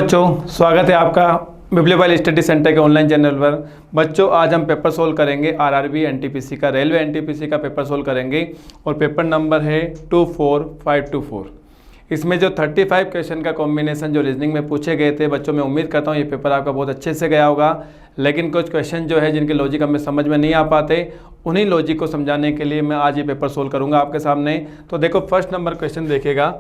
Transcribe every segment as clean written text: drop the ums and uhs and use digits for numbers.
बच्चों, स्वागत है आपका बिब्लियोफाइल स्टडी सेंटर के ऑनलाइन चैनल पर। बच्चों, आज हम पेपर सोल्व करेंगे आरआरबी एनटीपीसी का, रेलवे एनटीपीसी का पेपर सोल्व करेंगे और पेपर नंबर है 24524। इसमें जो 35 क्वेश्चन का कॉम्बिनेशन जो रीजनिंग में पूछे गए थे बच्चों, मैं उम्मीद करता हूँ ये पेपर आपका बहुत अच्छे से गया होगा। लेकिन कुछ क्वेश्चन जो है जिनके लॉजिक हमें समझ में नहीं आ पाते, उन्हीं लॉजिक को समझाने के लिए मैं आज ये पेपर सोल्व करूँगा आपके सामने। तो देखो, फर्स्ट नंबर क्वेश्चन देखिएगा।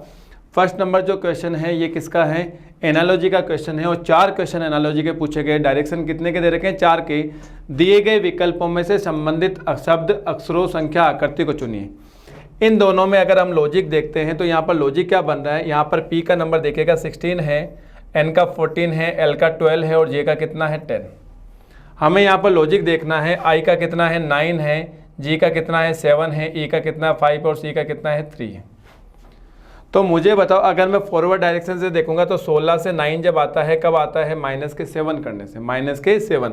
फर्स्ट नंबर जो क्वेश्चन है ये किसका है? एनालॉजी का क्वेश्चन है और 4 क्वेश्चन एनालॉजी के पूछे गए। डायरेक्शन कितने के दे रखे हैं? 4 के। दिए गए विकल्पों में से संबंधित शब्द, अक्षरों, संख्या, आकृति को चुनिए। इन दोनों में अगर हम लॉजिक देखते हैं तो यहाँ पर लॉजिक क्या बन रहा है? यहाँ पर पी का नंबर देखिएगा 16 है, एन का 14 है, एल का 12 है और जे का कितना है 10। हमें यहाँ पर लॉजिक देखना है। आई का कितना है? 9 है, जी का कितना है? 7 है, ई का कितना 5 और सी का कितना है 3 है। तो मुझे बताओ, अगर मैं फॉरवर्ड डायरेक्शन से देखूंगा तो 16 से 9 जब आता है, कब आता है? माइनस के 7 करने से, माइनस के 7।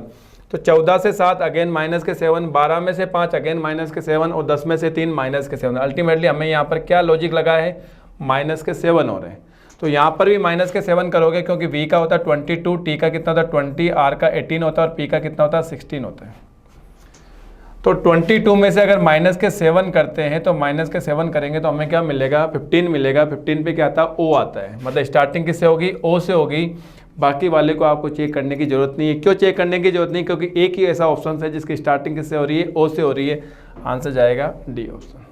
तो 14 से 7 अगेन माइनस के 7, 12 में से 5 अगेन माइनस के 7 और 10 में से 3 माइनस के 7। अल्टीमेटली हमें यहाँ पर क्या लॉजिक लगा है? माइनस के 7 हो रहे हैं। तो यहाँ पर भी माइनस के 7 करोगे, क्योंकि वी का होता है 22, टी का कितना होता है 20, आर का 18 होता है और पी का कितना होता है 16 होता है। तो 22 में से अगर माइनस के 7 करते हैं तो माइनस के 7 करेंगे तो हमें क्या मिलेगा? 15 मिलेगा। 15 पे क्या आता है? ओ आता है। मतलब स्टार्टिंग किससे होगी? ओ से होगी। बाकी वाले को आपको चेक करने की जरूरत नहीं है। क्यों चेक करने की जरूरत नहीं? क्योंकि एक ही ऐसा ऑप्शन है जिसकी स्टार्टिंग किससे हो रही है? ओ से हो रही है। आंसर जाएगा डी ऑप्शन।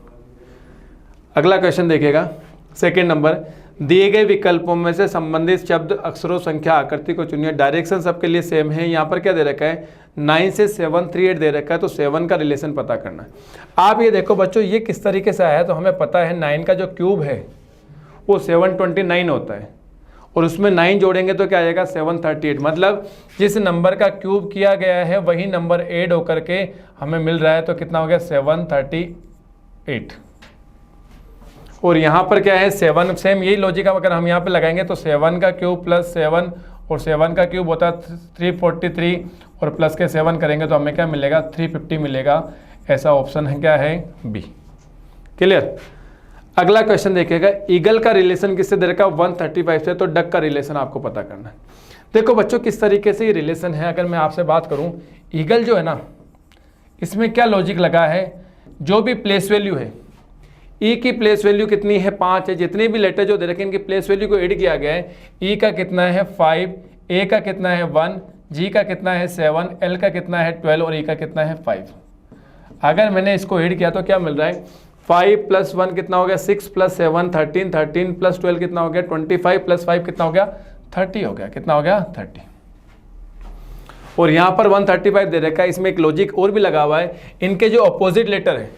अगला क्वेश्चन देखिएगा, सेकेंड नंबर। दिए गए विकल्पों में से संबंधित शब्द, अक्षरों, संख्या, आकृति को चुनिए। डायरेक्शन सबके लिए सेम है। यहाँ पर क्या दे रखा है? 9 से 7 3 8 दे रखा है, तो 7 का रिलेशन पता करना है। आप ये देखो बच्चों, ये किस तरीके से आया है? तो हमें पता है 9 का जो क्यूब है वो 729 होता है और उसमें 9 जोड़ेंगे तो क्या आएगा? 738। मतलब जिस नंबर का क्यूब किया गया है वही नंबर ऐड होकर के हमें मिल रहा है। तो कितना हो गया? 738। और यहाँ पर क्या है? 7, सेम यही लॉजिक अगर हम यहाँ पे लगाएंगे तो 7 का क्यूब प्लस 7 और 7 का क्यूब होता है 343 और प्लस के 7 करेंगे तो हमें क्या मिलेगा? 350 मिलेगा। ऐसा ऑप्शन है क्या है? बी। क्लियर। अगला क्वेश्चन देखिएगा। ईगल का रिलेशन किससे दे रखा है? 135 से। तो डक का रिलेशन आपको पता करना है। देखो बच्चों, किस तरीके से ये रिलेशन है। अगर मैं आपसे बात करूँ, ईगल जो है ना, इसमें क्या लॉजिक लगा है? जो भी प्लेस वैल्यू है, ई की प्लेस वैल्यू कितनी है? 5 है। जितने भी लेटर जो दे रखे हैं इनकी प्लेस वैल्यू को ऐड किया गया है। ई का कितना है? 5, ए का कितना है? 1, जी का कितना है? 7, एल का कितना है? 12 और ई का कितना है? 5। अगर मैंने इसको ऐड किया तो क्या मिल रहा है? 5 + 1 कितना हो गया? 6 + 7 13, 13 + 12 कितना हो गया? 25 + 5 कितना हो गया? 30 हो गया। कितना हो गया? 30। और यहाँ पर 135 दे रखा है। इसमें एक लॉजिक और भी लगा हुआ है। इनके जो अपोजिट लेटर है,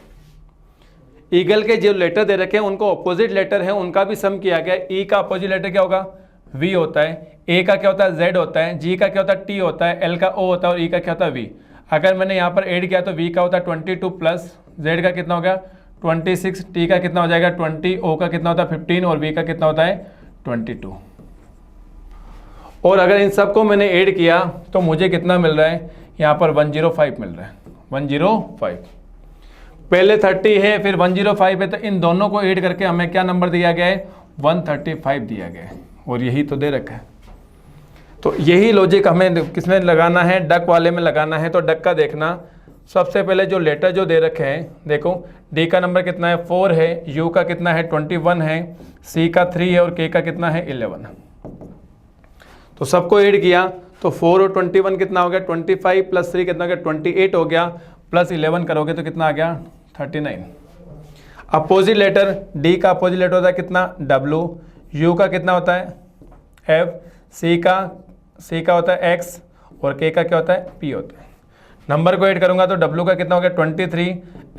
ईगल के जो लेटर दे रखे हैं उनको अपोजिट लेटर है, उनका भी सम किया गया है। ई का अपोजिट लेटर क्या होगा? वी होता है। ए का क्या होता है? जेड होता है। जी का क्या होता है? टी होता है। एल का ओ होता है और ई का क्या होता है? वी। अगर मैंने यहाँ पर ऐड किया तो वी का होता है 22 प्लस जेड का कितना हो गया? 26, टी का कितना हो जाएगा? 20, ओ का कितना होता है? 15 और वी का कितना होता है? 22। और अगर इन सबको मैंने ऐड किया तो मुझे कितना मिल रहा है? यहाँ पर 105 मिल रहा है। 105। पहले 30 है फिर 105 है, तो इन दोनों को ऐड करके हमें क्या नंबर दिया गया है? 135 दिया गया है। और यही तो दे रखा है। तो यही लॉजिक हमें किसमें लगाना है? डक वाले में लगाना है। तो डक का देखना, सबसे पहले जो लेटर जो दे रखे हैं, देखो डी का नंबर कितना है? 4 है, यू का कितना है? 21 है, सी का 3 है और के का कितना है? 11 है। तो सबको ऐड किया तो 4 और 21 कितना हो गया? 25 + 3 कितना हो गया? 28 हो गया। प्लस 11 करोगे तो कितना आ गया? 39। अपोजिट लेटर, डी का अपोजिट लेटर होता है कितना? डब्लू। यू का कितना होता है? एफ। सी का होता है एक्स और के का क्या होता है? पी होता है। नंबर को ऐड करूंगा तो डब्लू का कितना हो गया? 23,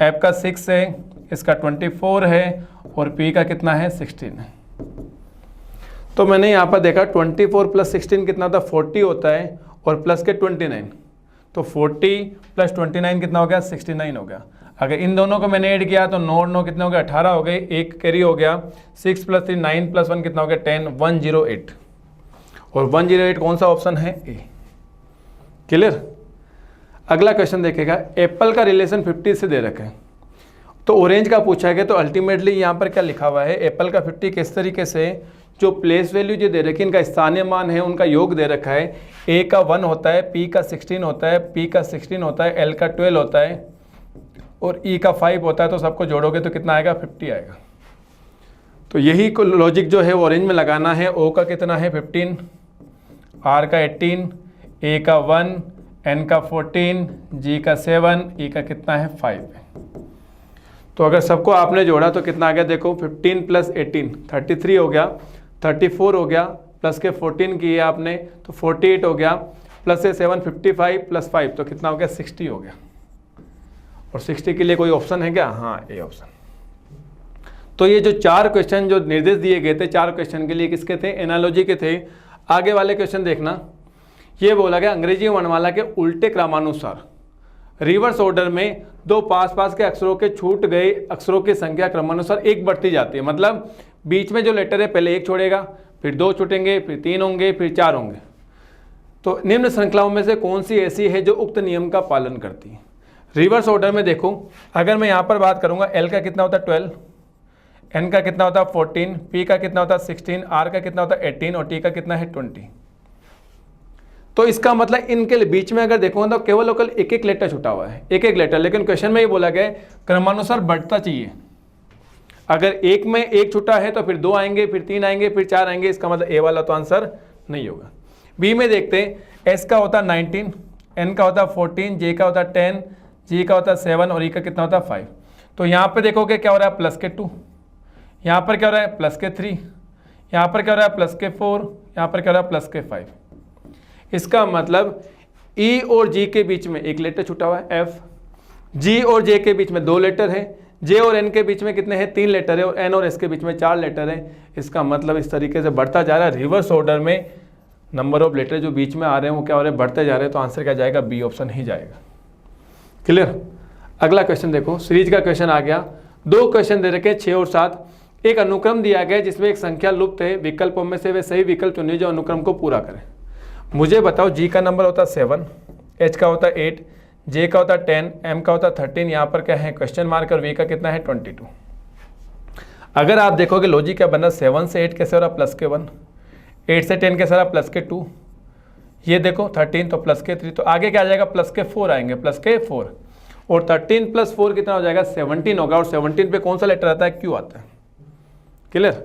एफ का 6 है, इसका 24 है और पी का कितना है? 16 है। तो मैंने यहाँ पर देखा 24 + 16 कितना होता है? 40 होता है और प्लस के 29। तो 40 + 29 कितना हो गया? 69 हो गया। अगर इन दोनों को मैंने ऐड किया तो 9 और 9 कितने हो गए? 18 हो गए। एक कैरी हो गया। 6 + 3 9 + 1 कितना हो गया? 10, 108। और 108 कौन सा ऑप्शन है? ए। क्लियर। अगला क्वेश्चन देखेगा। एप्पल का रिलेशन 50 से दे रखा है, तो ऑरेंज का पूछा गया। तो अल्टीमेटली यहाँ पर क्या लिखा हुआ है? एप्पल का 50 किस तरीके से? जो प्लेस वैल्यू जो दे रखी है, इनका स्थानीय मान है, उनका योग दे रखा है। ए का 1 होता है, पी का 16 होता है, पी का 16 होता है, एल का 12 होता है और ई का 5 होता है। तो सबको जोड़ोगे तो कितना आएगा? 50 आएगा। तो यही लॉजिक जो है वो ऑरेंज में लगाना है। ओ का कितना है? 15, आर का 18, ए का 1, एन का 14, जी का 7, ई का कितना है? 5। तो अगर सबको आपने जोड़ा तो कितना आ गया? देखो 15 + 18 33 हो गया, 34 हो गया, प्लस के 14 किए आपने तो 48 हो गया, प्लस से 7 55 + 5 तो कितना हो गया? 60 हो गया। और 60 के लिए कोई ऑप्शन है क्या? हाँ, ए ऑप्शन। तो ये जो 4 क्वेश्चन जो निर्देश दिए गए थे 4 क्वेश्चन के लिए किसके थे? एनालॉजी के थे। आगे वाले क्वेश्चन देखना, ये बोला गया अंग्रेजी वर्णमाला के उल्टे क्रमानुसार रिवर्स ऑर्डर में दो पास के अक्षरों के छूट गए अक्षरों की संख्या क्रमानुसार 1 बढ़ती जाती है। मतलब बीच में जो लेटर है पहले 1 छोड़ेगा, फिर 2 छूटेंगे, फिर 3 होंगे, फिर 4 होंगे। तो निम्न श्रृंखलाओं में से कौन सी ऐसी है जो उक्त नियम का पालन करती है? रिवर्स ऑर्डर में देखो, अगर मैं यहाँ पर बात करूँगा, एल का कितना होता है? 12, एन का कितना होता है? 14, पी का कितना होता है? 16, आर का कितना होता है? 18 और टी का कितना है? 20। तो इसका मतलब इनके बीच में अगर देखोगे तो केवल एक एक लेटर छुटा हुआ है, एक एक लेटर। लेकिन क्वेश्चन में ये बोला गया क्रमानुसार बढ़ता चाहिए। अगर एक में 1 छुटा है तो फिर 2 आएंगे, फिर 3 आएंगे, फिर 4 आएंगे। इसका मतलब ए वाला तो आंसर नहीं होगा। बी में देखते हैं, एस का होता है 19, एन का होता है 14, जे का होता है 10, जी का होता है 7 और ई का कितना होता है? 5। तो यहाँ पे देखोगे क्या हो रहा है? प्लस के 2, यहाँ पर क्या हो रहा है? प्लस के 3, यहाँ पर क्या हो रहा है? प्लस के 4, यहाँ पर क्या हो रहा है? प्लस के 5। इसका मतलब ई और जी के बीच में एक लेटर छुटा हुआ है एफ, जी और जे के बीच में 2 लेटर है, जे और एन के बीच में कितने हैं? 3 लेटर है और एन और एस के बीच में 4 लेटर है। इसका मतलब इस तरीके से बढ़ता जा रहा है। रिवर्स ऑर्डर में नंबर ऑफ लेटर जो बीच में आ रहे हैं वो क्या हो रहे हैं? बढ़ते जा रहे हैं। तो आंसर क्या जाएगा? बी ऑप्शन ही जाएगा। क्लियर? अगला क्वेश्चन देखो, सीरीज का क्वेश्चन आ गया। 2 क्वेश्चन दे रखे 6 और 7। एक अनुक्रम दिया गया जिसमें एक संख्या लुप्त है, विकल्पों में से वे सही विकल्प चुनिए जो अनुक्रम को पूरा करें। मुझे बताओ, जी का नंबर होता है 7, एच का होता है 8, जे का होता है 10, एम का होता है 13, यहाँ पर क्या है? क्वेश्चन मार्क और वी का कितना है? 22। अगर आप देखोगे लॉजिक क्या बना? 7 से 8 कैसे हो रहा? प्लस के 1, 8 से 10 कैसे हो रहा? प्लस के 2, ये देखो 13 तो प्लस के 3, तो आगे क्या आ जाएगा? प्लस के 4 आएंगे, प्लस के 4 और 13 + 4 कितना हो जाएगा? 17 होगा। और 17 पे कौन सा लेटर आता है? क्यू आता है। क्लियर?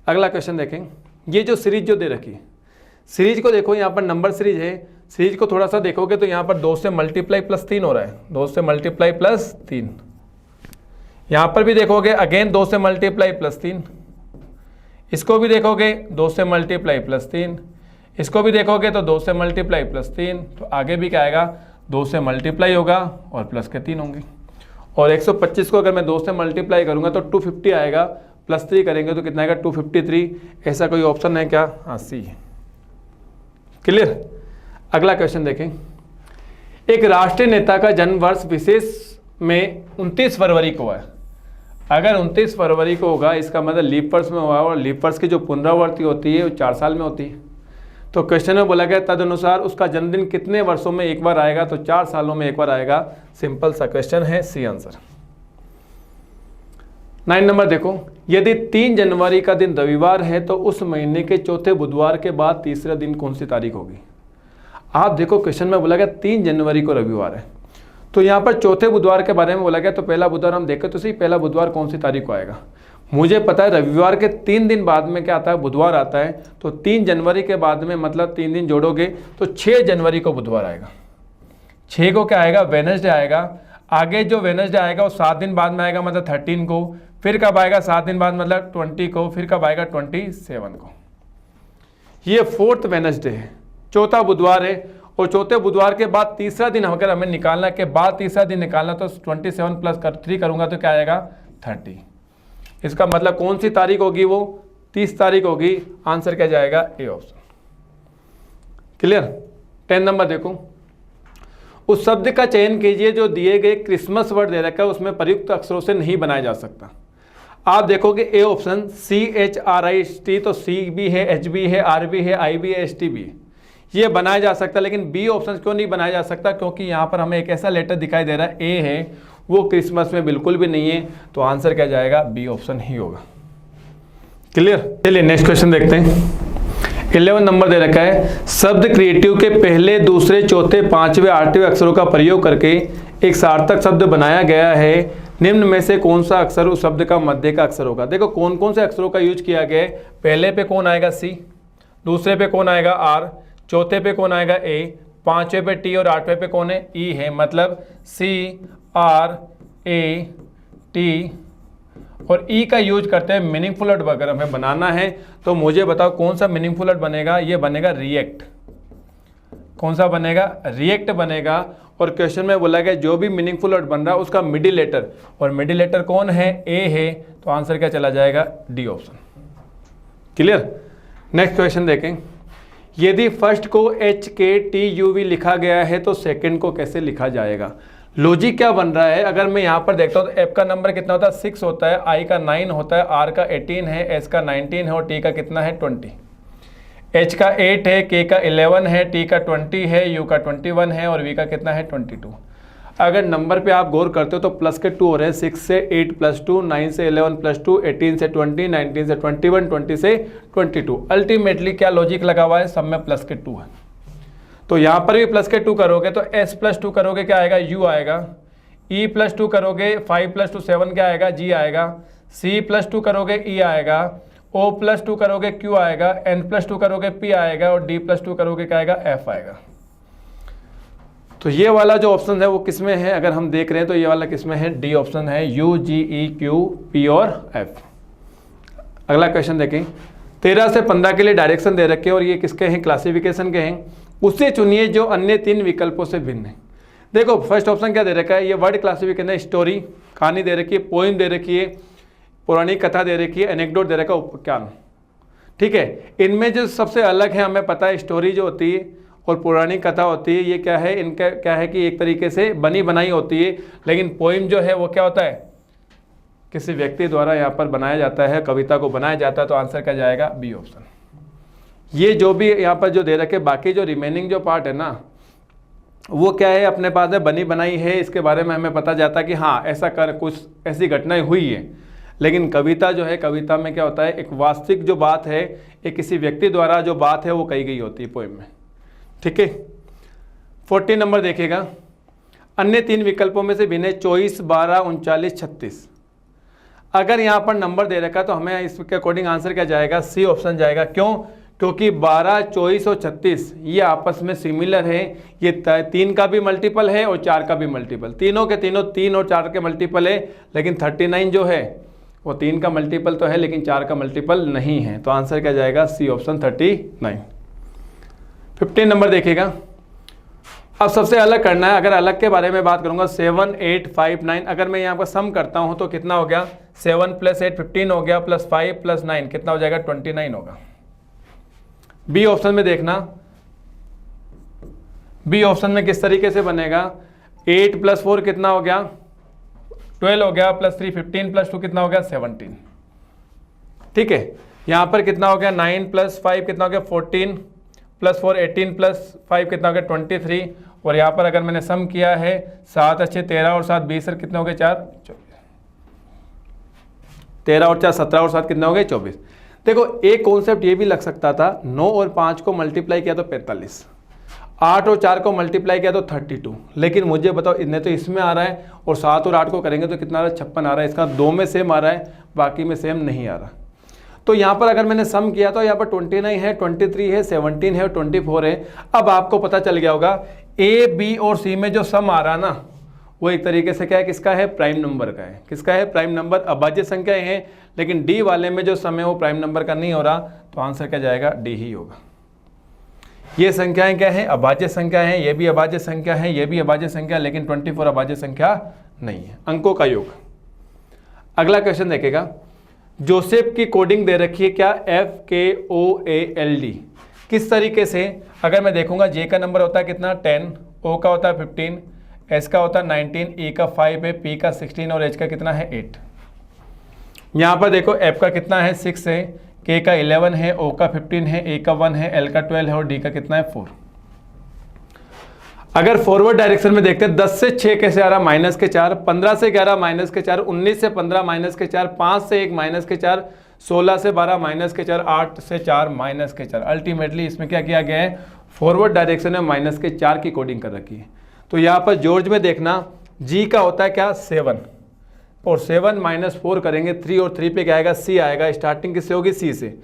अगला क्वेश्चन देखें, ये जो सीरीज जो दे रखी है, सीरीज को देखो, यहाँ पर नंबर सीरीज है। सीरीज को थोड़ा सा देखोगे तो यहाँ पर 2 से मल्टीप्लाई +3 हो रहा है, 2 से मल्टीप्लाई +3। यहाँ पर भी देखोगे अगेन 2 से मल्टीप्लाई +3, इसको भी देखोगे 2 से मल्टीप्लाई +3, इसको भी देखोगे तो 2 से मल्टीप्लाई +3। तो आगे भी क्या आएगा? 2 से मल्टीप्लाई होगा और प्लस के 3 होंगे। और 125 को अगर मैं 2 से मल्टीप्लाई करूँगा तो 250 आएगा, +3 करेंगे तो कितना आएगा? 253। ऐसा कोई ऑप्शन है क्या? हाँ, सी है। क्लियर? अगला क्वेश्चन देखें, एक राष्ट्रीय नेता का जन्म वर्ष विशेष में 29 फरवरी को है। अगर 29 फरवरी को होगा इसका मतलब लीप वर्ष में होगा, और लीप वर्ष की जो पुनरावृत्ति होती है वो 4 साल में होती है। तो क्वेश्चन में बोला गया तदनुसार उसका जन्मदिन कितने वर्षों में एक बार आएगा? तो 4 सालों में एक बार आएगा। सिंपल सा क्वेश्चन है, सी आंसर। 9 नंबर देखो, यदि 3 जनवरी का दिन रविवार है तो उस महीने के चौथे बुधवार के बाद तीसरा दिन कौन सी तारीख होगी? आप देखो क्वेश्चन में बोला गया 3 जनवरी को रविवार है, तो यहाँ पर चौथे बुधवार के बारे में बोला गया। तो पहला बुधवार हम देखें तो सही, पहला बुधवार कौन सी तारीख को आएगा? मुझे पता है रविवार के 3 दिन बाद में क्या आता है? बुधवार आता है। तो 3 जनवरी के बाद में मतलब 3 दिन जोड़ोगे तो 6 जनवरी को बुधवार आएगा। 6 को क्या आएगा? वेडनेसडे आएगा। आगे जो वेडनेसडे आएगा वो 7 दिन बाद में आएगा, मतलब 13 को। फिर कब आएगा? 7 दिन बाद मतलब 20 को। फिर कब आएगा? 27 को। ये 4th वेडनेसडे है, चौथा बुधवार है। और चौथे बुधवार के बाद तीसरा दिन अगर हमें निकालना के बाद तीसरा दिन निकालना तो 27 + 3 करूंगा तो क्या आएगा? 30। इसका मतलब कौन सी तारीख होगी? वो 30 तारीख होगी। आंसर क्या जाएगा? A option. क्लियर? 10 नंबर देखो, उस शब्द का चयन कीजिए जो दिए गए क्रिसमस वर्ड दे रखा है उसमें प्रयुक्त अक्षरों से नहीं बनाया जा सकता। आप देखोगे ए ऑप्शन CHRIST, तो C भी है, H भी है, R भी है, I भी है, ST भी है, ये बनाया जा सकता है। लेकिन बी ऑप्शन क्यों नहीं बनाया जा सकता? क्योंकि यहाँ पर हमें एक ऐसा लेटर दिखाई दे रहा है, ए है, वो क्रिसमस में बिल्कुल भी नहीं है। तो आंसर क्या जाएगा? बी ऑप्शन ही होगा। क्लियर। चलिए नेक्स्ट क्वेश्चन देखते हैं। 11 नंबर दे रखा है, शब्द क्रिएटिव के पहले, दूसरे, चौथे, पांचवें, आठवें अक्षरों का प्रयोग करके एक सार्थक शब्द बनाया गया है। निम्न में से कौन सा अक्षर उस शब्द का मध्य का अक्षर होगा। देखो कौन कौन से अक्षरों का यूज किया गया है। पहले पे कौन आएगा सी, दूसरे पे कौन आएगा आर, चौथे पे कौन आएगा ए, पांचवें पे टी और आठवें पे कौन है ई है। मतलब सी आर ए टी और ई का यूज करते हैं मीनिंगफुल वर्ड अगर हमें बनाना है। तो मुझे बताओ कौन सा मीनिंगफुल वर्ड बनेगा। ये बनेगा रिएक्ट। कौन सा बनेगा, रिएक्ट बनेगा। और क्वेश्चन में बोला गया जो भी मीनिंगफुल वर्ड बन रहा है उसका मिडिल लेटर, और मिडिल लेटर कौन है, ए है। तो आंसर क्या चला जाएगा, D option. Clear. Next question देखें। यदि फर्स्ट को एच के टी यू वी लिखा गया है तो सेकंड को कैसे लिखा जाएगा। लॉजिक क्या बन रहा है, अगर मैं यहाँ पर देखता हूँ तो एफ का नंबर कितना होता है 6 होता है, आई का 9 होता है, आर का 18 है, एस का 19 है और टी का कितना है 20। एच का 8 है, के का 11 है, टी का 20 है, यू का 21 है और वी का कितना है 22। अगर नंबर पे आप गौर करते हो तो प्लस के 2 हो रहे हैं, 6 से 8 प्लस 2, 9 से 11 प्लस 2, 18 से 20, 19 से 21, 20 से 22। अल्टीमेटली क्या लॉजिक लगा हुआ है, सब में प्लस के 2 है। तो यहाँ पर भी प्लस के 2 करोगे तो s प्लस 2 करोगे क्या आएगा, u आएगा। e प्लस 2 करोगे 5 प्लस 2 7 क्या आएगा, g आएगा। c प्लस 2 करोगे e आएगा। o प्लस 2 करोगे q आएगा। n प्लस 2 करोगे p आएगा और d प्लस 2 करोगे क्या आएगा, f आएगा। तो ये वाला जो ऑप्शन है वो किस में है, अगर हम देख रहे हैं तो ये वाला किस में है, डी ऑप्शन है, u g e q p और f। अगला क्वेश्चन देखें। 13 से 15 के लिए डायरेक्शन दे रखे और ये किसके हैं, क्लासिफिकेशन के हैं। उससे चुनिए जो अन्य 3 विकल्पों से भिन्न है। देखो फर्स्ट ऑप्शन क्या दे रखा है, ये वर्ड क्लासिफिकेशन है। स्टोरी कहानी दे रखी है, पोइम दे रखी है, पौराणिक कथा दे रखी है, एनेक्डोट दे रखा है, उपाख्यान। ठीक है, इनमें जो सबसे अलग है हमें पता है, स्टोरी जो होती है और पौराणिक कथा होती है, ये क्या है, इनका क्या है कि एक तरीके से बनी बनाई होती है। लेकिन पोइम जो है वो क्या होता है, किसी व्यक्ति द्वारा यहाँ पर बनाया जाता है, कविता को बनाया जाता है। तो आंसर क्या जाएगा, बी ऑप्शन। ये जो भी यहाँ पर जो दे रखे, बाकी जो रिमेनिंग जो पार्ट है ना, वो क्या है, अपने पास है, बनी बनाई है। इसके बारे में हमें पता जाता है कि हाँ ऐसा कर, कुछ ऐसी घटनाएं हुई है। लेकिन कविता जो है, कविता में क्या होता है, एक वास्तविक जो बात है, एक किसी व्यक्ति द्वारा जो बात है वो कही गई होती है पोएम में। ठीक है। 40 नंबर देखेगा। अन्य 3 विकल्पों में से भिन्न 24, 12, 39, 36। अगर यहाँ पर नंबर दे रखा तो हमें इसके अकॉर्डिंग आंसर क्या जाएगा, सी ऑप्शन जाएगा। क्यों, क्योंकि 12, 24 और 36 ये आपस में सिमिलर है। ये 3 का भी मल्टीपल है और 4 का भी मल्टीपल, तीनों के तीनों 3 और 4 के मल्टीपल है। लेकिन 39 जो है वो 3 का मल्टीपल तो है लेकिन 4 का मल्टीपल नहीं है। तो आंसर क्या जाएगा, सी ऑप्शन 39। 15 नंबर देखेगा। अब सबसे अलग करना है। अगर अलग के बारे में बात करूंगा, 7, 8, 5, 9। अगर मैं यहाँ पर सम करता हूँ तो कितना हो गया, 7 + 8 15 हो गया, +5 + 9 कितना हो जाएगा, 29 होगा। बी ऑप्शन में देखना, बी ऑप्शन में किस तरीके से बनेगा, 8 + 4 कितना हो गया, 12 हो गया, +3 15 + 2 कितना हो गया, 17। ठीक है, यहाँ पर कितना हो गया, 9 + 5 कितना हो गया, 14 + 4 18 + 5 कितना हो गया, 23। और यहाँ पर अगर मैंने सम किया है, 7 अच्छे 13 और 7 20 कितने हो गए, 4 24। 13 और 4 17 और 7 कितने हो गए, 24। देखो एक कॉन्सेप्ट ये भी लग सकता था, 9 और 5 को मल्टीप्लाई किया तो 45, 8 और 4 को मल्टीप्लाई किया तो 32। लेकिन मुझे बताओ, इतने तो इसमें आ रहा है और 7 और 8 को करेंगे तो कितना आ रहा है, 56 आ रहा है। इसका 2 में सेम आ रहा है, बाकी में सेम नहीं आ रहा। तो यहाँ पर अगर मैंने सम किया तो यहाँ पर 29 है, 23 है, 17 है और 24 है। अब आपको पता चल गया होगा, ए बी और सी में जो सम आ रहा ना, वो एक तरीके से क्या है, किसका है, प्राइम नंबर का है। किसका है, प्राइम नंबर। अभाज्य संख्याएं हैं, लेकिन डी वाले में जो सम है वो प्राइम नंबर का नहीं हो रहा। तो आंसर क्या जाएगा, डी ही होगा। ये संख्याएं क्या है, अभाज्य संख्या है, ये भी अभाज्य संख्या है, ये भी अभाज्य संख्या, लेकिन 24 अभाज्य संख्या नहीं है, अंकों का योग। अगला क्वेश्चन देखेगा। जोसेफ की कोडिंग दे रखी है क्या, FKOALD। किस तरीके से, अगर मैं देखूंगा, जे का नंबर होता है कितना, 10, ओ का होता है 15, एस का होता है 19, ई का 5 है, पी का 16 और एच का कितना है 8। यहाँ पर देखो एफ का कितना है 6 है, के का 11 है, ओ का 15 है, ए का 1 है, एल का 12 है और डी का कितना है 4। अगर फॉरवर्ड डायरेक्शन में देखते हैं, 10 से 6 कैसे आ रहा, -4, 15 से 11 -4, 19 से 15 -4, 5 से 1 -4, 16 से 12 माइनस के 4, 8 से 4 माइनस के 4। अल्टीमेटली इसमें क्या किया गया है, फॉरवर्ड डायरेक्शन में माइनस के 4 की कोडिंग कर रखी है। तो यहाँ पर जॉर्ज में देखना जी का होता है क्या 7, और 7 माइनस 4 करेंगे 3, और 3 पे क्या आएगा सी आएगा। स्टार्टिंग किससे होगी, सी से।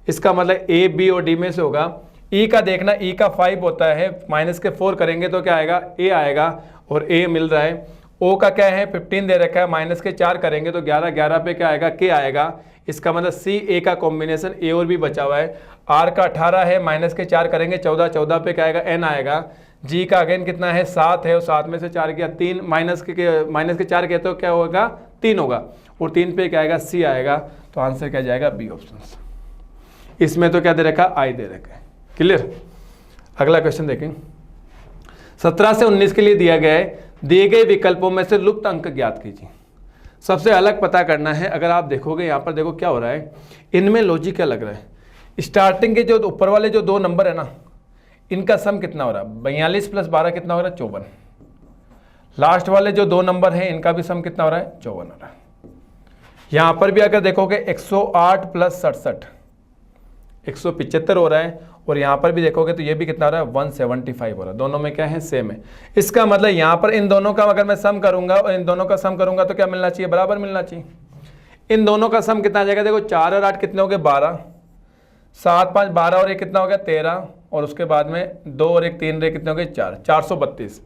इसका मतलब ए बी और डी में से होगा। ई का देखना, ई का 5 होता है, माइनस के 4 करेंगे तो क्या आएगा, ए आएगा, और ए मिल रहा है। ओ का क्या है 15 दे रखा है, माइनस के 4 करेंगे तो 11, 11 पे क्या आएगा, के आएगा। इसका मतलब सी ए का कॉम्बिनेशन ए और बी बचा हुआ है। आर का 18 है, माइनस के 4 करेंगे 14, 14 पे क्या आएगा, एन आएगा। जी का अगेन कितना है 7 है, और 7 में से 4 किया 3, माइनस के 4 कहते हो क्या होगा 3 होगा, और 3 पे क्या आएगा, सी आएगा। तो आंसर क्या जाएगा, बी ऑप्शन। इसमें तो क्या दे रखा, आई दे रखा है। क्लियर। अगला क्वेश्चन देखें। 17 से 19 के लिए दिया गया है, दिए गए विकल्पों में से लुप्त अंक ज्ञात कीजिए। सबसे अलग पता करना है। अगर आप देखोगे यहाँ पर देखो क्या हो रहा है, इनमें लॉजिक क्या लग रहा है। स्टार्टिंग के जो ऊपर वाले जो 2 नंबर है ना, इनका सम कितना हो रहा है, 42 + 12 कितना हो रहा है, 54। लास्ट वाले जो 2 नंबर हैं इनका भी सम कितना हो रहा है, 54 हो रहा है। यहाँ पर भी अगर देखोगे 108 + 67 175 हो रहा है, और यहाँ पर भी देखोगे तो ये भी कितना हो रहा है, 175 हो रहा है। दोनों में क्या है, सेम है। इसका मतलब यहाँ पर इन दोनों का अगर मैं सम करूंगा और इन दोनों का सम करूंगा तो क्या मिलना चाहिए, बराबर मिलना चाहिए। इन दोनों का सम कितना आ जाएगा, देखो 4 और 8 कितने हो गए, 12, 7 5 12 और 1 कितना हो गया, 13, और उसके बाद में 2 और 1 3 रहे, कितने हो गए 4, 432।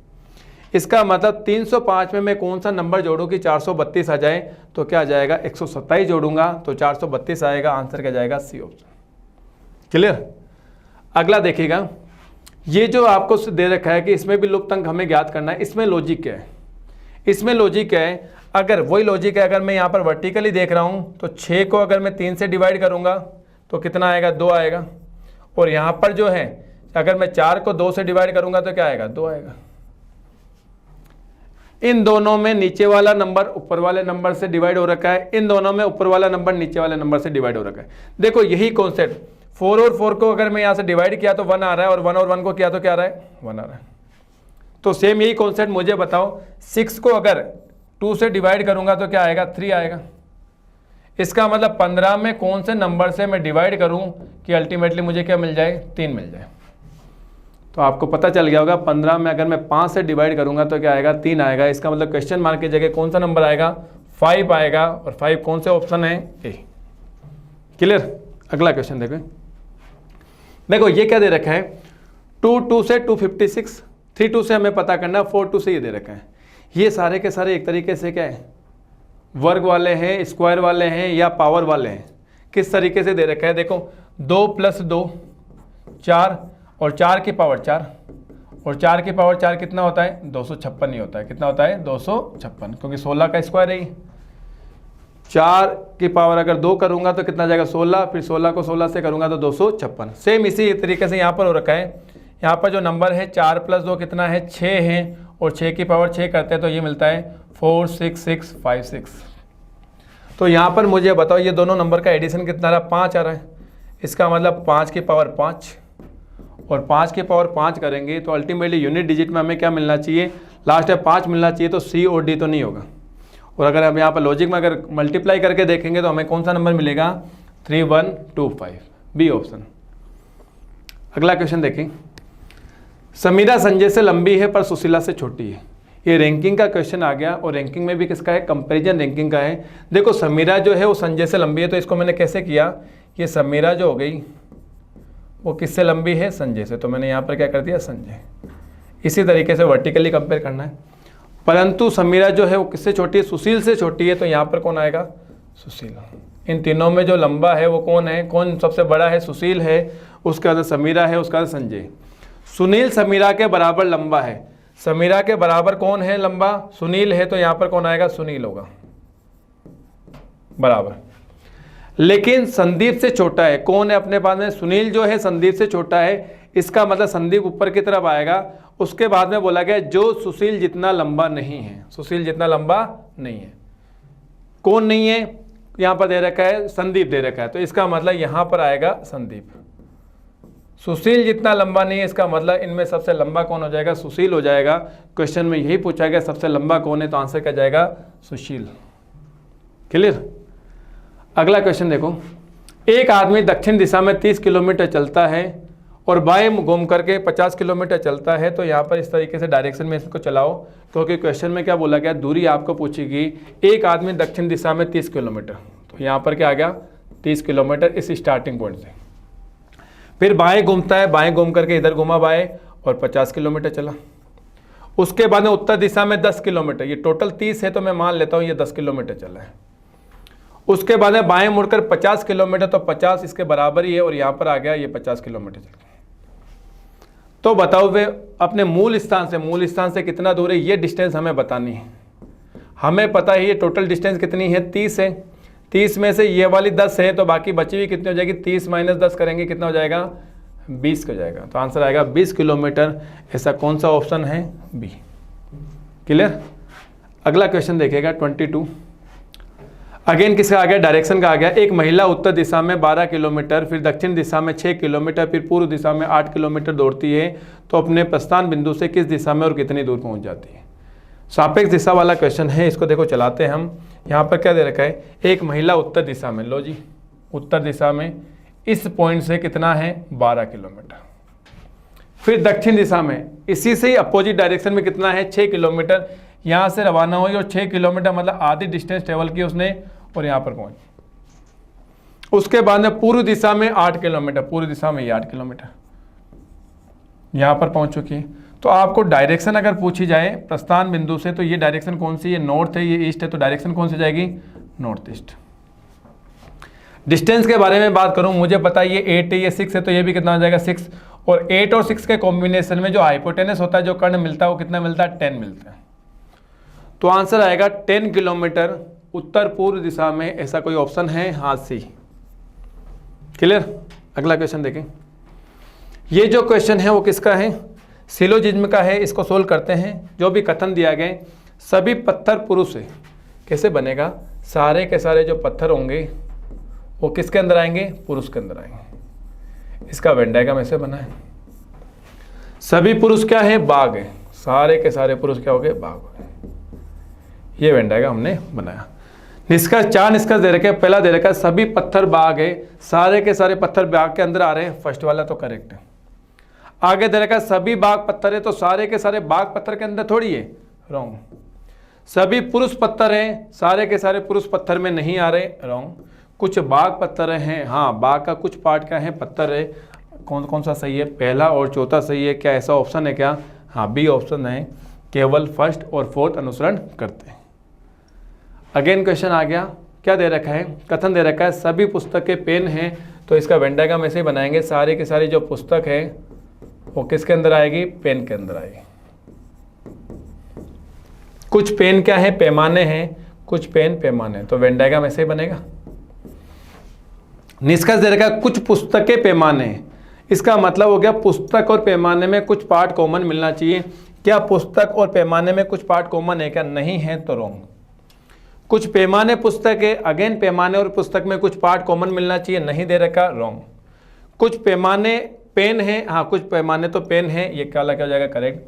इसका मतलब 305 में मैं कौन सा नंबर जोड़ूं कि 432 आ जाए, तो क्या आ जाएगा, 127 जोड़ूंगा तो 432 आएगा। आंसर क्या जाएगा, सी ऑप्शन। क्लियर। अगला देखिएगा, ये जो आपको दे रखा है कि इसमें भी लुप्त अंक हमें ज्ञात करना है, इसमें लॉजिक क्या है। इसमें लॉजिक क्या है, अगर वही लॉजिक है, अगर मैं यहाँ पर वर्टिकली देख रहा हूँ तो 6 को अगर मैं 3 से डिवाइड करूँगा तो कितना आएगा, 2 आएगा। और यहाँ पर जो है अगर मैं 4 को 2 से डिवाइड करूँगा तो क्या आएगा, 2 आएगा। इन दोनों में नीचे वाला नंबर ऊपर वाले नंबर से डिवाइड हो रखा है, इन दोनों में ऊपर वाला नंबर नीचे वाले नंबर से डिवाइड हो रखा है। देखो यही कॉन्सेप्ट, 4 और 4 को अगर मैं यहाँ से डिवाइड किया तो 1 आ रहा है, और 1 और 1 को किया तो क्या आ रहा है, 1 आ रहा है। तो सेम यही कॉन्सेप्ट मुझे बताओ, 6 को अगर 2 से डिवाइड करूंगा तो क्या आएगा, 3 आएगा। इसका मतलब 15 में कौन से नंबर से मैं डिवाइड करूं कि अल्टीमेटली मुझे क्या मिल जाए, 3 मिल जाए। तो आपको पता चल गया होगा 15 में अगर मैं 5 से डिवाइड करूंगा तो क्या आएगा, 3 आएगा। इसका मतलब क्वेश्चन मार्क की जगह कौन सा नंबर आएगा, 5 आएगा, और 5 कौन से ऑप्शन है, ए। क्लियर। अगला क्वेश्चन देखो। देखो ये क्या दे रखा है, 2 से 256, 3 से हमें पता करना, 4 से ये दे रखा है। ये सारे के सारे एक तरीके से क्या है, वर्ग वाले हैं, स्क्वायर वाले हैं, या पावर वाले हैं। किस तरीके से दे रखा है, देखो 2 + 2 4, और 4 की पावर 4, और 4 की पावर 4 कितना होता है, 256 ही होता है। कितना होता है, 256, क्योंकि 16 का स्क्वायर है। 4 की पावर अगर 2 करूंगा तो कितना जाएगा, 16, फिर 16 को 16 से करूंगा तो 256। सेम इसी तरीके से यहाँ पर हो रखा है। यहाँ पर जो नंबर है 4 + 2 कितना है, 6 है, और 6 की पावर 6 करते हैं तो ये मिलता है 46656। तो यहाँ पर मुझे बताओ ये दोनों नंबर का एडिशन कितना रहा, 5 आ रहा है। इसका मतलब 5 की पावर 5 और 5 की पावर 5 करेंगे तो अल्टीमेटली यूनिट डिजिट में हमें क्या मिलना चाहिए, लास्ट में 5 मिलना चाहिए। तो सी और डी तो नहीं होगा। और अगर हम यहाँ पर लॉजिक में अगर मल्टीप्लाई करके देखेंगे तो हमें कौन सा नंबर मिलेगा, 3125, बी ऑप्शन। अगला क्वेश्चन देखें। समीरा संजय से लंबी है पर सुशीला से छोटी है। ये रैंकिंग का क्वेश्चन आ गया, और रैंकिंग में भी किसका है, कंपैरिजन रैंकिंग का है। देखो समीरा जो है वो संजय से लंबी है, तो इसको मैंने कैसे किया, ये समीरा जो हो गई वो किससे लंबी है, संजय से। तो मैंने यहाँ पर क्या कर दिया, संजय। इसी तरीके से वर्टिकली कंपेयर करना है। परंतु समीरा जो है वो किससे छोटी है, सुशील से छोटी है, तो यहाँ पर कौन आएगा, सुशील। इन तीनों में जो लंबा है वो कौन है, कौन सबसे बड़ा है, सुशील है, उसके बाद समीरा है, उसके बाद संजय। सुनील समीरा के बराबर लंबा है। समीरा के बराबर कौन है लंबा, सुनील है, तो यहाँ पर कौन आएगा, सुनील होगा बराबर। लेकिन संदीप से छोटा है, कौन है अपने पास में, सुनील जो है संदीप से छोटा है। इसका मतलब संदीप ऊपर की तरफ आएगा। उसके बाद में बोला गया जो सुशील जितना लंबा नहीं है, सुशील जितना लंबा नहीं है। कौन नहीं है, यहाँ पर दे रखा है संदीप दे रखा है, तो इसका मतलब यहाँ पर आएगा संदीप। सुशील जितना लंबा नहीं है, इसका मतलब इनमें सबसे लंबा कौन हो जाएगा, सुशील हो जाएगा। क्वेश्चन में यही पूछा गया सबसे लंबा कौन है, तो आंसर क्या जाएगा, सुशील। क्लियर। अगला क्वेश्चन देखो, एक आदमी दक्षिण दिशा में 30 किलोमीटर चलता है और बाएं घूम करके 50 किलोमीटर चलता है। तो यहाँ पर इस तरीके से डायरेक्शन में इसको चलाओ, क्योंकि क्वेश्चन में क्या बोला गया, दूरी आपको पूछेगी। एक आदमी दक्षिण दिशा में 30 किलोमीटर, तो यहाँ पर क्या आ गया 30 किलोमीटर इस स्टार्टिंग पॉइंट से। फिर बाएं घूमता है, बाएं घूम करके इधर घूमा बाएं और 50 किलोमीटर चला। उसके बाद में उत्तर दिशा में 10 किलोमीटर, ये टोटल 30 है तो मैं मान लेता हूँ ये 10 किलोमीटर चला है। उसके बाद में बाएं मुड़कर 50 किलोमीटर, तो 50 इसके बराबर ही है और यहाँ पर आ गया ये 50 किलोमीटर चल गया। तो बताओ वे अपने मूल स्थान से कितना दूर है, ये डिस्टेंस हमें बतानी है। हमें पता है ये टोटल डिस्टेंस कितनी है 30 है, 30 में से ये वाली 10 है, तो बाकी बची हुई कितनी हो जाएगी, 30 माइनस 10 करेंगे कितना हो जाएगा 20 हो जाएगा। तो आंसर आएगा 20 किलोमीटर। ऐसा कौन सा ऑप्शन है, बी। क्लियर। अगला क्वेश्चन देखिएगा 22। अगेन किसका आ गया, डायरेक्शन का आ गया। एक महिला उत्तर दिशा में 12 किलोमीटर, फिर दक्षिण दिशा में 6 किलोमीटर, फिर पूर्व दिशा में 8 किलोमीटर दौड़ती है, तो अपने प्रस्थान बिंदु से किस दिशा में और कितनी दूर पहुंच जाती है। सापेक्ष दिशा वाला क्वेश्चन है, इसको देखो चलाते हैं हम। यहाँ पर क्या दे रखा है, एक महिला उत्तर दिशा में, लो जी उत्तर दिशा में इस पॉइंट से कितना है 12 किलोमीटर, फिर दक्षिण दिशा में इसी से ही अपोजिट डायरेक्शन में कितना है 6 किलोमीटर, यहाँ से रवाना हुई और 6 किलोमीटर मतलब आधी डिस्टेंस ट्रेवल की उसने और यहाँ पर पहुंची। उसके बाद में पूर्व दिशा में 8 किलोमीटर, पूर्व दिशा में ये 8 किलोमीटर यहाँ पर पहुंच चुकी है। तो आपको डायरेक्शन अगर पूछी जाए प्रस्थान बिंदु से, तो ये डायरेक्शन कौन सी है, नॉर्थ है, ये ईस्ट है, तो डायरेक्शन कौन सी जाएगी, नॉर्थ ईस्ट। डिस्टेंस के बारे में बात करूं, मुझे पता है ये 8 है, ये 6 है, तो ये भी कितना हो जाएगा 6, और 8 और 6 के कॉम्बिनेशन में जो हाइपोटेनस होता है, जो कर्ण मिलता है, वो कितना मिलता है 10 मिलता है। तो आंसर आएगा 10 किलोमीटर उत्तर पूर्व दिशा में। ऐसा कोई ऑप्शन है, हाँ सी। क्लियर। अगला क्वेश्चन देखें। ये जो क्वेश्चन है वो किसका है, सिलोजिज्म का है। इसको सोल्व करते हैं। जो भी कथन दिया गया, सभी पत्थर पुरुष है, कैसे बनेगा, सारे के सारे जो पत्थर होंगे वो किसके अंदर आएंगे, पुरुष के अंदर आएंगे। इसका वेन डायग्राम ऐसे बना है। सभी पुरुष क्या है, बाघ है, सारे के सारे पुरुष क्या हो गए, बाघ हो गए। ये वेन डायग्राम हमने बनाया। निष्कर्ष, 4 निष्कर्ष दे रखे। पहला दे रखा है सभी पत्थर बाघ है, सारे के सारे पत्थर बाघ के अंदर आ रहे हैं, फर्स्ट वाला तो करेक्ट है। आगे दे रखा है सभी बाघ पत्थर है, तो सारे के सारे बाघ पत्थर के अंदर थोड़ी है, रॉन्ग। सभी पुरुष पत्थर है, सारे के सारे पुरुष पत्थर में नहीं आ रहे, रॉन्ग। कुछ बाघ पत्थर हैं, हाँ बाघ का कुछ पार्ट क्या है, पत्थर है। कौन कौन सा सही है, पहला और चौथा सही है। क्या ऐसा ऑप्शन है क्या, हाँ बी ऑप्शन है, केवल फर्स्ट और फोर्थ अनुसरण करते हैं। अगेन क्वेश्चन आ गया, क्या दे रखा है, कथन दे रखा है सभी पुस्तकें पेन हैं, तो इसका वेन डायग्राम ऐसे ही बनाएंगे। सारे के सारी जो पुस्तक है वो किसके अंदर आएगी, पेन के अंदर आएगी। कुछ पेन क्या है, पैमाने हैं, कुछ पेन पैमाने, तो वेन डायग्राम ऐसे ही बनेगा। निष्कर्ष दे रखा है कुछ पुस्तकें पैमाने हैं, इसका मतलब हो गया पुस्तक और पैमाने में कुछ पार्ट कॉमन मिलना चाहिए। क्या पुस्तक और पैमाने में कुछ पार्ट कॉमन है क्या, नहीं है, तो रॉन्ग। कुछ पैमाने पुस्तक है, अगेन पैमाने और पुस्तक में कुछ पार्ट कॉमन मिलना चाहिए, नहीं दे रखा, रॉन्ग। कुछ पैमाने पेन है, हाँ कुछ पैमाने तो पेन है, ये क्या हो जाएगा, करेक्ट।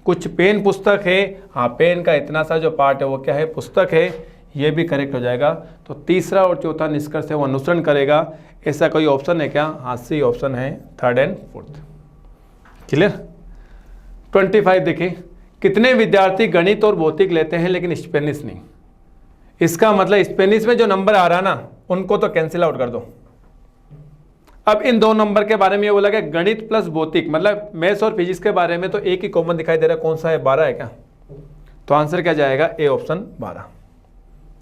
कुछ पेन पुस्तक है, हाँ पेन का इतना सा जो पार्ट है वो क्या है, पुस्तक है, ये भी करेक्ट हो जाएगा। तो तीसरा और चौथा निष्कर्ष है वो अनुसरण करेगा। ऐसा कोई ऑप्शन है क्या, हाँ सी ऑप्शन है, थर्ड एंड फोर्थ। क्लियर। 25 देखिए, कितने विद्यार्थी गणित और भौतिक लेते हैं लेकिन स्पेनिश नहीं। इसका मतलब स्पेनिश में जो नंबर आ रहा ना, उनको तो कैंसिल आउट कर दो। अब इन दो नंबर के बारे में ये बोला गया, गणित प्लस भौतिक मतलब मैथ्स और फिजिक्स के बारे में तो एक ही कॉमन दिखाई दे रहा है, कौन सा है, 12 है क्या, तो आंसर क्या जाएगा, ए ऑप्शन 12।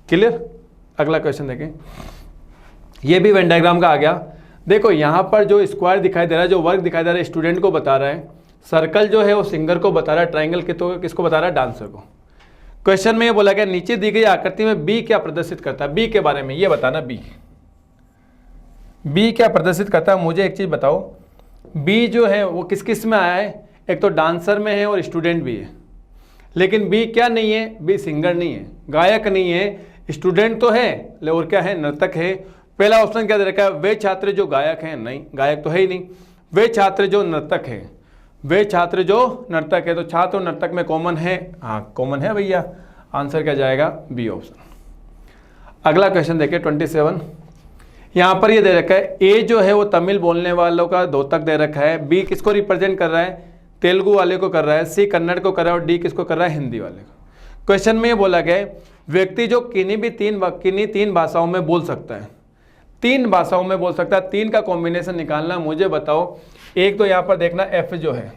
क्लियर। अगला क्वेश्चन देखें, ये भी वेन डायग्राम का आ गया। देखो यहाँ पर जो स्क्वायर दिखाई दे रहा है, जो वर्ग दिखाई दे रहा है, स्टूडेंट को बता रहा है। सर्कल जो है वो सिंगर को बता रहा है, ट्राइंगल किसको बता रहा है, डांसर को। क्वेश्चन में ये बोला गया नीचे दी गई आकृति में बी क्या प्रदर्शित करता है, बी के बारे में ये बताना। बी क्या प्रदर्शित करता है, मुझे एक चीज बताओ, बी जो है वो किस किस में आया है, एक तो डांसर में है और स्टूडेंट भी है। लेकिन बी क्या नहीं है, बी सिंगर नहीं है, गायक नहीं है, स्टूडेंट तो है और क्या है, नर्तक है। पहला ऑप्शन क्या दे रखा है, वे छात्र जो गायक हैं, नहीं गायक तो है ही नहीं। वे छात्र जो नर्तक है, वे छात्र जो नर्तक है, तो छात्र और नर्तक में कॉमन है, हाँ कॉमन है भैया। आंसर क्या जाएगा, बी ऑप्शन। अगला क्वेश्चन देखिए 27। यहाँ पर ये दे रखा है ए जो है वो तमिल बोलने वालों का द्योतक दे रखा है, बी किसको रिप्रेजेंट कर रहा है, तेलुगु वाले को कर रहा है, सी कन्नड़ को कर रहा है और डी किसको कर रहा है, हिंदी वाले को। क्वेश्चन में ये बोला गया है व्यक्ति जो किन्हीं भी तीन भाषाओं में बोल सकता है, 3 भाषाओं में बोल सकता है, 3 का कॉम्बिनेशन निकालना। मुझे बताओ, एक तो यहाँ पर देखना एफ जो है,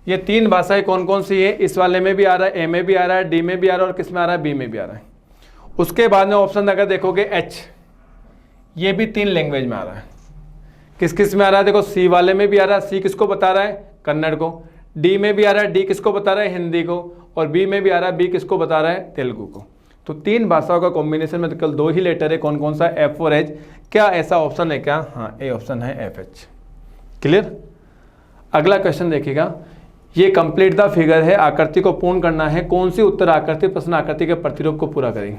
ये 3 भाषाएं कौन कौन सी है, इस वाले में भी आ रहा है, ए में भी आ रहा है, डी में भी आ रहा है और किस में आ रहा है, बी में भी आ रहा है। उसके बाद में ऑप्शन अगर देखोगे एच, ये भी 3 लैंग्वेज में आ रहा है। किस किस में आ रहा है, देखो सी वाले में भी आ रहा है, सी किसको बता रहा है, कन्नड़ को, डी में भी आ रहा है, डी किसको बता रहा है, हिंदी को, और बी में भी आ रहा है, बी किसको बता रहा है, तेलुगु को। तो 3 भाषाओं का कॉम्बिनेशन में तो कल 2 ही लेटर है, कौन कौन सा, एफ और एच। क्या ऐसा ऑप्शन है क्या, हाँ ए ऑप्शन है एफ एच। क्लियर। अगला क्वेश्चन देखिएगा, ये कंप्लीट द फिगर है, आकृति को पूर्ण करना है, कौन सी उत्तर आकृति प्रश्न आकृति के प्रतिरूप को पूरा करेगी।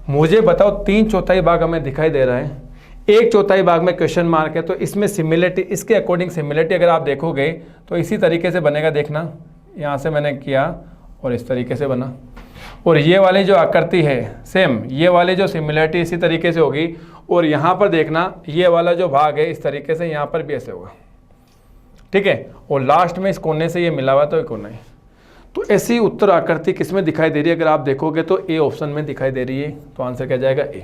मुझे बताओ 3/4 भाग हमें दिखाई दे रहा है, 1/4 भाग में क्वेश्चन मार्क है, तो इसमें सिमिलरिटी, इसके अकॉर्डिंग सिमिलरिटी अगर आप देखोगे तो इसी तरीके से बनेगा। देखना यहाँ से मैंने किया और इस तरीके से बना, और ये वाली जो आकृति है सेम, ये वाली जो सिमिलरिटी इसी तरीके से होगी, और यहाँ पर देखना ये वाला जो भाग है इस तरीके से यहाँ पर भी ऐसे होगा, ठीक है, और लास्ट में इस कोने से ये मिला हुआ तो एक कोना है। तो ऐसी उत्तर आकृति किसमें दिखाई दे रही है, अगर आप देखोगे तो ए ऑप्शन में दिखाई दे रही है, तो आंसर क्या जाएगा ए।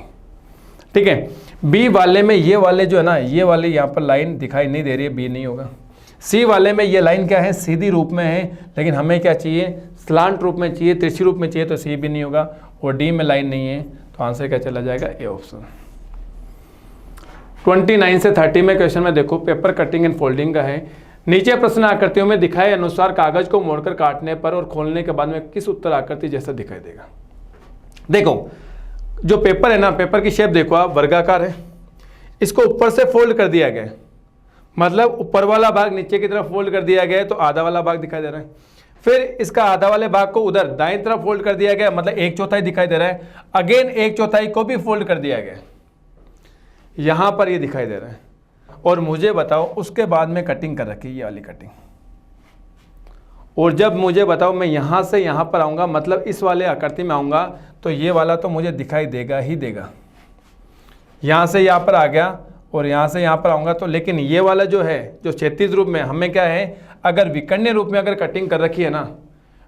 ठीक है, बी वाले में ये वाले जो है ना, ये वाले यहाँ पर लाइन दिखाई नहीं दे रही है, बी नहीं होगा। सी वाले में ये लाइन क्या है, सीधी रूप में है, लेकिन हमें क्या चाहिए, स्लांट रूप में चाहिए, तिरछी रूप में चाहिए, तो सी भी नहीं होगा, और डी में लाइन नहीं है, तो आंसर क्या चला जाएगा, ए ऑप्शन। 29 से 30 में क्वेश्चन में देखो, पेपर कटिंग एंड फोल्डिंग का है। नीचे प्रश्न आकृतियों में दिखाए अनुसार कागज को मोड़कर काटने पर और खोलने के बाद में किस उत्तर आकृति जैसा दिखाई देगा। देखो जो पेपर है ना, पेपर की शेप देखो आप, वर्गाकार है, इसको ऊपर से फोल्ड कर दिया गया है, मतलब ऊपर वाला भाग नीचे की तरफ फोल्ड कर दिया गया है, तो आधा वाला भाग दिखाई दे रहा है। फिर इसका आधा वाले भाग को उधर दाएं तरफ फोल्ड कर दिया गया, मतलब 1/4 दिखाई दे रहा है। अगेन 1/4 को भी फोल्ड कर दिया गया, यहां पर ये दिखाई दे रहा है। और मुझे बताओ उसके बाद में कटिंग कर रखी है, ये वाली कटिंग, और जब मुझे बताओ मैं यहां से यहां पर आऊंगा, मतलब इस वाले आकृति में आऊंगा, तो ये वाला तो मुझे दिखाई देगा ही देगा। यहां से यहां पर आ गया और यहां से यहां पर आऊंगा, तो लेकिन ये वाला जो है, जो क्षैतिज रूप में, हमें क्या है, अगर विकर्णीय रूप में अगर कटिंग कर रखी है ना,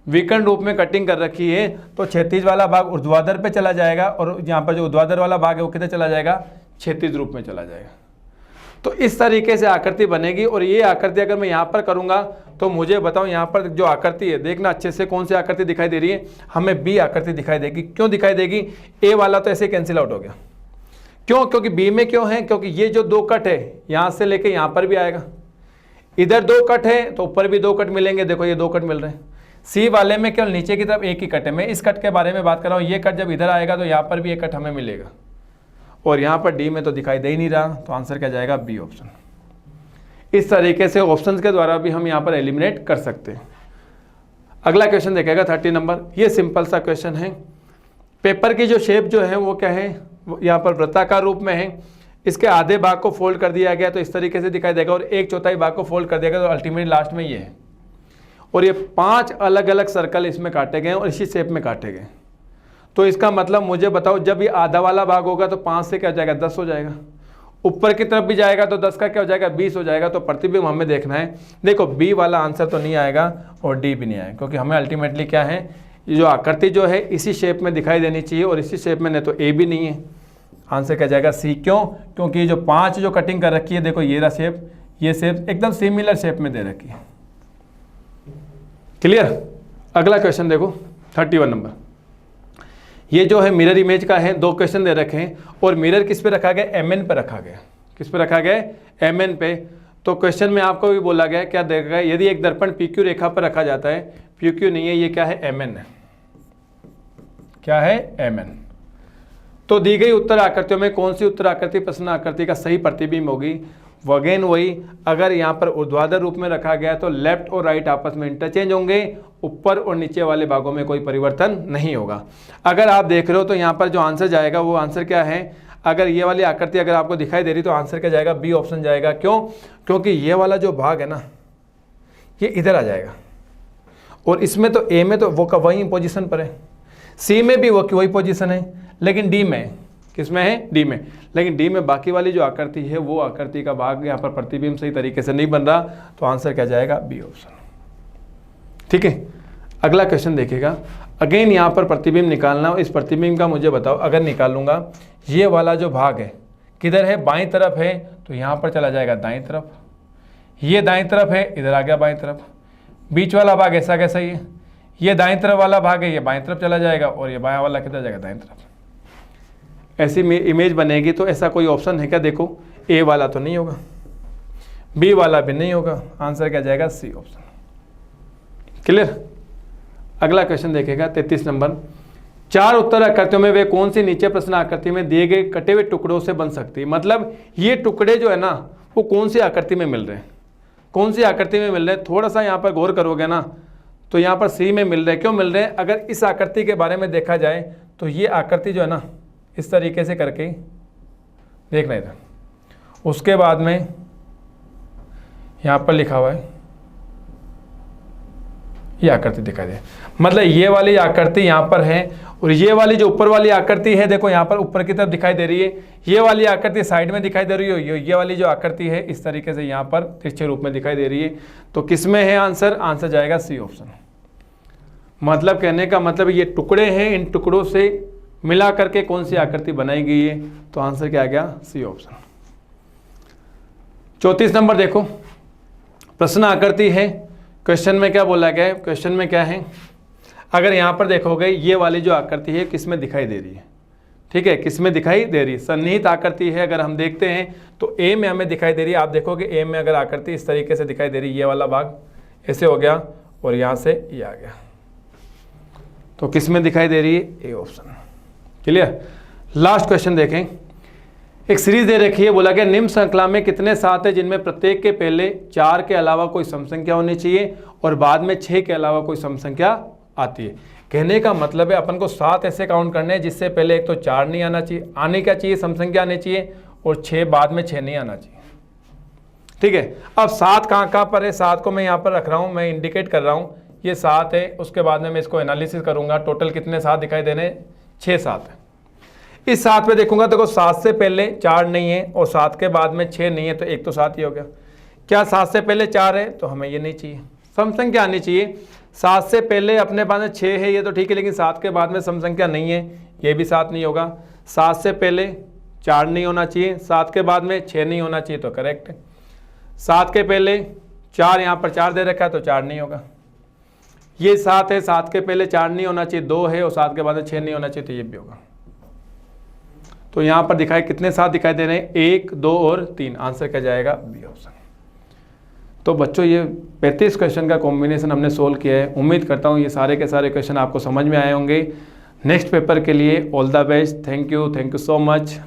विकर्ण रूप में कटिंग कर रखी है, तो क्षैतिज वाला भाग ऊर्ध्वाधर पे चला जाएगा, और यहाँ पर जो ऊर्ध्वाधर वाला भाग है वो किधर चला जाएगा, क्षैतिज रूप में चला जाएगा। तो इस तरीके से आकृति बनेगी। और ये आकृति अगर मैं यहाँ पर करूँगा, तो मुझे बताओ यहाँ पर जो आकृति है, देखना अच्छे से कौन सी आकृति दिखाई दे रही है, हमें बी आकृति दिखाई देगी। क्यों दिखाई देगी, ए वाला तो ऐसे कैंसिल आउट हो गया। क्यों, क्योंकि बी में क्यों है, क्योंकि ये जो 2 कट है यहाँ से लेके यहाँ पर भी आएगा, इधर 2 कट है तो ऊपर भी 2 कट मिलेंगे, देखो ये 2 कट मिल रहे हैं। सी वाले में केवल नीचे की तरफ एक ही कट है, मैं इस कट के बारे में बात कर रहा हूँ। ये कट जब इधर आएगा तो यहाँ पर भी एक कट हमें मिलेगा, और यहाँ पर डी में तो दिखाई दे ही नहीं रहा, तो आंसर क्या जाएगा, बी ऑप्शन। इस तरीके से ऑप्शंस के द्वारा भी हम यहाँ पर एलिमिनेट कर सकते हैं। अगला क्वेश्चन देखेगा 30 नंबर, ये सिंपल सा क्वेश्चन है। पेपर की जो शेप जो है वो क्या है, यहाँ पर वृत्ताकार रूप में है, इसके आधे भाग को फोल्ड कर दिया गया तो इस तरीके से दिखाई देगा, और 1/4 भाग को फोल्ड कर दिया गया तो अल्टीमेटली लास्ट में ये है। और ये 5 अलग अलग सर्कल इसमें काटे गए और इसी शेप में काटे गए। तो इसका मतलब मुझे बताओ, जब ये आधा वाला भाग होगा तो 5 से क्या हो जाएगा, 10 हो जाएगा, ऊपर की तरफ भी जाएगा तो 10 का क्या हो जाएगा, 20 हो जाएगा। तो प्रतिबिंब हमें देखना है। देखो बी वाला आंसर तो नहीं आएगा और डी भी नहीं आएगा, क्योंकि हमें अल्टीमेटली क्या है, ये जो आकृति जो है इसी शेप में दिखाई देनी चाहिए, और इसी शेप में नहीं तो ए भी नहीं है। आंसर क्या जाएगा, सी। क्यों, क्योंकि ये जो 5 जो कटिंग कर रखी है, देखो ये रहा शेप, ये शेप एकदम सिमिलर शेप में दे रखी है। क्लियर। अगला क्वेश्चन देखो 31 नंबर, ये जो है मिरर इमेज का है। 2 क्वेश्चन दे रखे हैं, और मिरर किस पे रखा गया, एमएन पे रखा गया। किस पे रखा गया, एमएन पे। तो क्वेश्चन में आपको भी बोला गया, क्या देखा, यदि एक दर्पण पीक्यू रेखा पर रखा जाता है, पीक्यू नहीं है, ये क्या है, एमएन है। क्या है, एमएन। तो दी गई उत्तर आकृतियों में कौन सी उत्तर आकृति प्रश्न आकृति का सही प्रतिबिंब होगी। वगैन वही, अगर यहाँ पर ऊर्ध्वाधर रूप में रखा गया तो लेफ्ट और राइट आपस में इंटरचेंज होंगे, ऊपर और नीचे वाले भागों में कोई परिवर्तन नहीं होगा। अगर आप देख रहे हो तो यहाँ पर जो आंसर जाएगा वो आंसर क्या है, अगर ये वाली आकृति अगर आपको दिखाई दे रही तो आंसर क्या जाएगा, बी ऑप्शन जाएगा। क्यों, क्योंकि ये वाला जो भाग है ना, ये इधर आ जाएगा, और इसमें तो ए में तो वो का वही पोजीशन पर है, सी में भी वो की वही पोजीशन है, लेकिन डी में किसमें है, डी में। लेकिन डी में बाकी वाली जो आकृति है वो आकृति का भाग यहाँ पर प्रतिबिंब सही तरीके से नहीं बन रहा, तो आंसर क्या जाएगा, बी ऑप्शन। ठीक है, अगला क्वेश्चन देखिएगा। अगेन यहाँ पर प्रतिबिंब निकालना, इस प्रतिबिंब का मुझे बताओ, अगर निकालूंगा ये वाला जो भाग है किधर है, बाईं तरफ है, तो यहाँ पर चला जाएगा दाईं तरफ। ये दाईं तरफ है, इधर आ गया बाईं तरफ। बीच वाला भाग ऐसा कैसा ही है, ये दाईं तरफ वाला भाग है, ये बाईं तरफ चला जाएगा, और ये बायां वाला किधर जाएगा, दाईं तरफ। ऐसी इमेज बनेगी। तो ऐसा कोई ऑप्शन है क्या, देखो ए वाला तो नहीं होगा, बी वाला भी नहीं होगा, आंसर क्या जाएगा, सी ऑप्शन। क्लियर। अगला क्वेश्चन देखेगा 33 नंबर। 4 उत्तर आकृतियों में वे कौन सी नीचे प्रश्न आकृति में दिए गए कटे हुए टुकड़ों से बन सकती है। मतलब ये टुकड़े जो है ना वो कौन सी आकृति में मिल रहे हैं, कौन सी आकृति में मिल रहे हैं। थोड़ा सा यहाँ पर गौर करोगे ना तो यहाँ पर सी में मिल रहे हैं। क्यों मिल रहे हैं, अगर इस आकृति के बारे में देखा जाए तो ये आकृति जो है ना इस तरीके से करके देखना इधर, उसके बाद में यहाँ पर लिखा हुआ है ये आकृति दिखाई दे। मतलब ये वाली आकृति यहाँ पर है, और ये वाली जो ऊपर वाली आकृति है देखो यहाँ पर ऊपर की तरफ दिखाई दे रही है, ये वाली आकृति साइड में दिखाई दे रही है, ये वाली जो आकृति है इस तरीके से यहाँ पर तिरछे रूप में दिखाई दे रही है। तो किस में है आंसर, आंसर जाएगा सी ऑप्शन। मतलब कहने का मतलब ये टुकड़े हैं, इन टुकड़ों से मिला करके कौन सी आकृति बनाई गई है, तो आंसर क्या आ गया, सी ऑप्शन। 34 नंबर देखो, प्रश्न आकृति है। क्वेश्चन में क्या बोला गया है, क्वेश्चन में क्या है, अगर यहाँ पर देखोगे ये वाली जो आकृति है किस में दिखाई दे रही है, ठीक है, किस में दिखाई दे रही है, सन्निहित आकृति है। अगर हम देखते हैं तो ए में हमें दिखाई दे रही है। आप देखोगे ए में अगर आकृति इस तरीके से दिखाई दे रही है, ये वाला भाग ऐसे हो गया और यहाँ से ये आ गया, तो किस में दिखाई दे रही है, A option. Clear. Last question देखें। एक सीरीज दे रखी है, बोला गया निम्न श्रृंखला में कितने 7 है जिनमें प्रत्येक के पहले 4 के अलावा कोई सम संख्या होनी चाहिए और बाद में 6 के अलावा कोई सम संख्या आती है। कहने का मतलब है अपन को 7 ऐसे काउंट करने हैं जिससे पहले एक तो 4 नहीं आना चाहिए, आने क्या चाहिए, सम संख्या आनी चाहिए, और 6 बाद में 6 नहीं आना चाहिए। ठीक है। अब 7 कहाँ पर है, 7 को मैं यहाँ पर रख रहा हूँ, मैं इंडिकेट कर रहा हूँ, ये 7 है। उसके बाद में मैं इसको एनालिसिस करूँगा, टोटल कितने 7 दिखाई देने, 6 7 है। इस 7 पे देखूंगा देखो 7 से पहले 4 नहीं है और 7 के बाद में 6 नहीं है, तो एक तो 7 ही हो गया। क्या 7 से पहले 4 है, तो हमें ये नहीं चाहिए, सम संख्या आनी चाहिए। 7 से पहले अपने पास में 6 है, ये तो ठीक है, लेकिन 7 के बाद में सम संख्या नहीं है, ये भी 7 नहीं होगा। 7 से पहले 4 नहीं होना चाहिए, 7 के बाद में 6 नहीं होना चाहिए, तो करेक्ट है। 7 के पहले 4, यहाँ पर 4 दे रखा है तो 4 नहीं होगा। ये 7 है, 7 के पहले 4 नहीं होना चाहिए, 2 है, और 7 के बाद में 6 नहीं होना चाहिए, तो ये भी होगा। तो यहाँ पर दिखाए कितने 7 दिखाई दे रहे हैं, 1 2 और 3, आंसर क्या जाएगा, बी ऑप्शन। तो बच्चों ये 35 क्वेश्चन का कॉम्बिनेशन हमने सोल्व किया है। उम्मीद करता हूँ ये सारे के सारे क्वेश्चन आपको समझ में आए होंगे। नेक्स्ट पेपर के लिए all the best. Thank you so much.